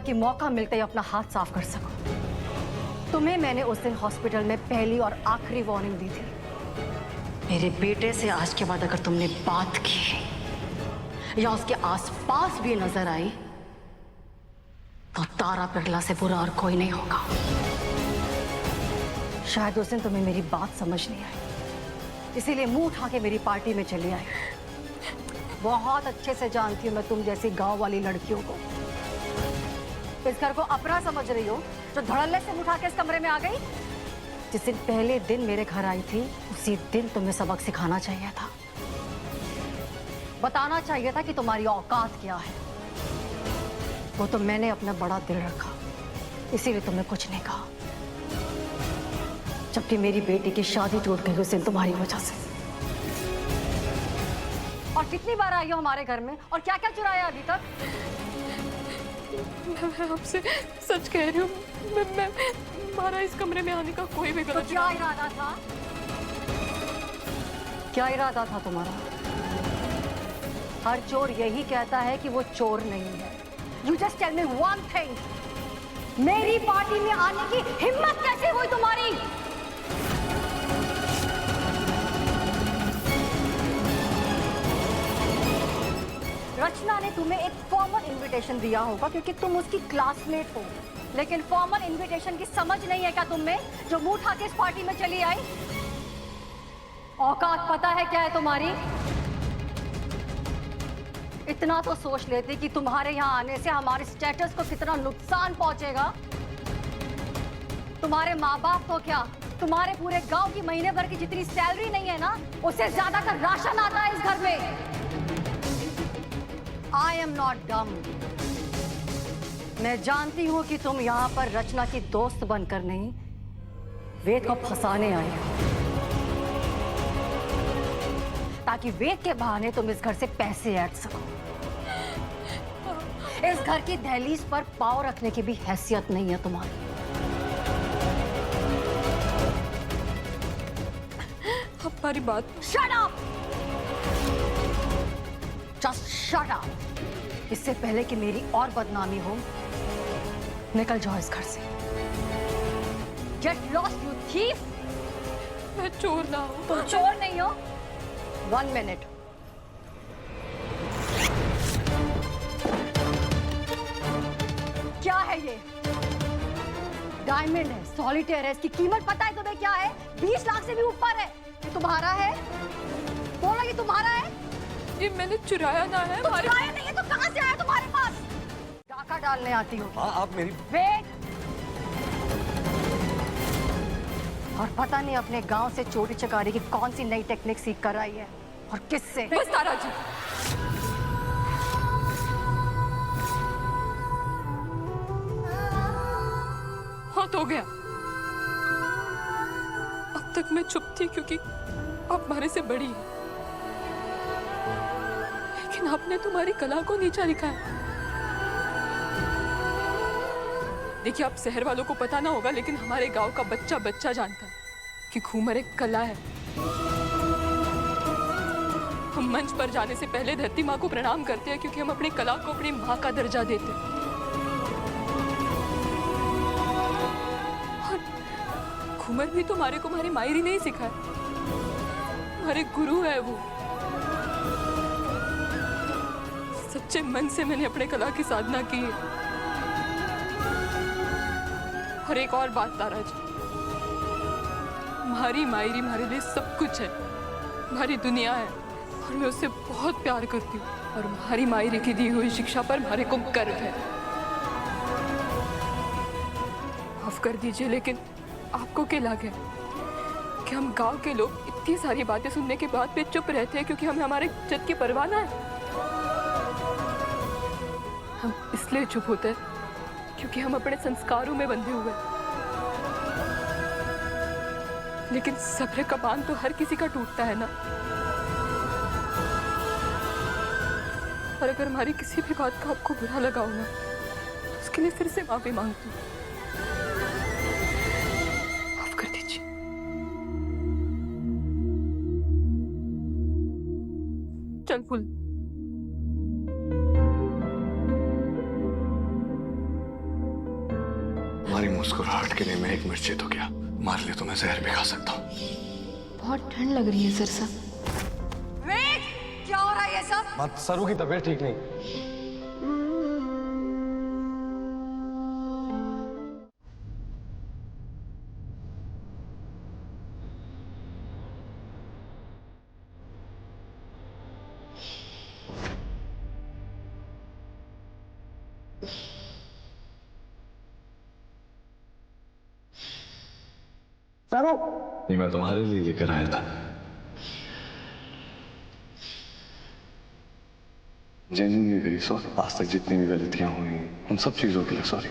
ताकि मौका मिलते ही अपना हाथ साफ कर सकूं। तुम्हें मैंने उस दिन हॉस्पिटल में पहली और आखिरी वार्निंग दी थी। मेरे बेटे से आज के बाद अगर तुमने बात की या उसके आसपास भी नजर आई तो तारा पिघला से बुरा और कोई नहीं होगा। शायद उस दिन तुम्हें मेरी बात समझ नहीं आई, इसीलिए मुंह उठा के मेरी पार्टी में चली आई। बहुत अच्छे से जानती हूँ मैं तुम जैसी गांव वाली लड़कियों को। इस घर को अपना समझ रही हो जो धड़ल्ले से उठा के इस कमरे में आ गई। जिस दिन पहले दिन मेरे घर आई थी उसी दिन तुम्हें सबक सिखाना चाहिए था, बताना चाहिए था कि तुम्हारी औकात क्या है। वो तो मैंने अपना बड़ा दिल रखा, इसीलिए तुमने कुछ नहीं कहा, जबकि मेरी बेटी की शादी टूट गई उस दिन तुम्हारी वजह से। और कितनी बार आई हो हमारे घर में और क्या क्या चुराया अभी तक? मैं आपसे सच कह रही हूँ, मैं हमारा इस कमरे में आने का कोई भी गलत। तो क्या इरादा था? क्या इरादा था तुम्हारा? हर चोर यही कहता है कि वो चोर नहीं है। You just tell me one thing. मेरी पार्टी में आने की हिम्मत कैसे हुई तुम्हारी? रचना ने तुम्हें एक फॉर्मल इनविटेशन दिया होगा क्योंकि तुम उसकी क्लासमेट हो, लेकिन फॉर्मल इनविटेशन की समझ नहीं है क्या तुम में, जो मुंह उठा के इस पार्टी में चली आई? औकात पता है क्या है तुम्हारी? इतना तो सोच लेते कि तुम्हारे यहाँ आने से हमारे स्टेटस को कितना नुकसान पहुंचेगा। तुम्हारे माँ बाप तो क्या, तुम्हारे पूरे गांव की महीने भर की जितनी सैलरी नहीं है ना, उससे ज्यादा का राशन आता है इस घर में। आई एम नॉट डम। मैं जानती हूं कि तुम यहाँ पर रचना की दोस्त बनकर नहीं, वेद को फंसाने आई हो, ताकि वेद के बहाने तुम इस घर से पैसे ऐड सको। इस घर की दहलीज पर पांव रखने की भी हैसियत नहीं है तुम्हारी। हमारी बात। Shut up! Just shut up! इससे पहले कि मेरी और बदनामी हो, निकल जाओ इस घर से। Get lost you thief! मैं चोर ना हूं। तुम चोर नहीं हो। 1 मिनट। क्या है ये? डायमंड है, सॉलिटेयर है, इसकी कीमत पता है तुम्हें क्या है? 20 लाख से भी ऊपर है। ये तुम्हारा है? बोलो ये तुम्हारा है? ये मैंने चुराया ना है। तो चुराया नहीं है तो कहां से आया तुम्हारे पास? डाका डालने आती हो? हाँ, आप मेरी वेट! और पता नहीं अपने गांव से चोरी चकारी की कौन सी नई टेक्निक सीख कर आई है और किससे। बस तारा जी, बहुत हो गया। अब तक मैं चुप थी क्योंकि आप हमारे से बड़ी है, लेकिन आपने तुम्हारी कला को नीचा दिखाया। देखिए, आप शहर वालों को पता ना होगा, लेकिन हमारे गांव का बच्चा बच्चा जानता है कि घूमर एक कला है। हम मंच पर जाने से पहले धरती माँ को प्रणाम करते हैं क्योंकि हम अपनी कला को अपनी माँ का दर्जा देते हैं। और घूमर भी तो हमारे को हमारी मायरी नहीं सिखाया, हमारे गुरु है वो। सच्चे मन से मैंने अपने कला की साधना की है। और एक और बात तारा जी, हमारी मायरी हमारे लिए सब कुछ है, हमारी दुनिया है, और मैं उससे बहुत प्यार करती हूँ। और हमारी मायरी की दी हुई शिक्षा पर हमारे को गर्व है। माफ कर दीजिए, लेकिन आपको क्या लगे कि हम गांव के लोग इतनी सारी बातें सुनने के बाद भी चुप रहते हैं क्योंकि हमें हमारे इज्जत की परवाह ना है? हम इसलिए चुप होते हैं क्योंकि हम अपने संस्कारों में बंधे हुए हैं। लेकिन सब्र का बांध तो हर किसी का टूटता है ना। और अगर हमारी किसी भी बात का आपको बुरा लगा हो ना, तो उसके लिए फिर से माफी मांगती हूँ। माफ कर दीजिए। चल फूल। तुम्हारी मुस्कुराहट के लिए मैं एक मिर्ची तो क्या, मार लिए तो मैं जहर भी खा सकता हूँ। बहुत ठंड लग रही है सर साहब। क्या हो रहा है ये सब? मत, सरू की तबीयत ठीक नहीं। नहीं, मैं तुम्हारे लिए लेकर आया था। Genuinely very sorry. आज तक जितनी भी गलतियां हुई उन सब चीजों के लिए सॉरी।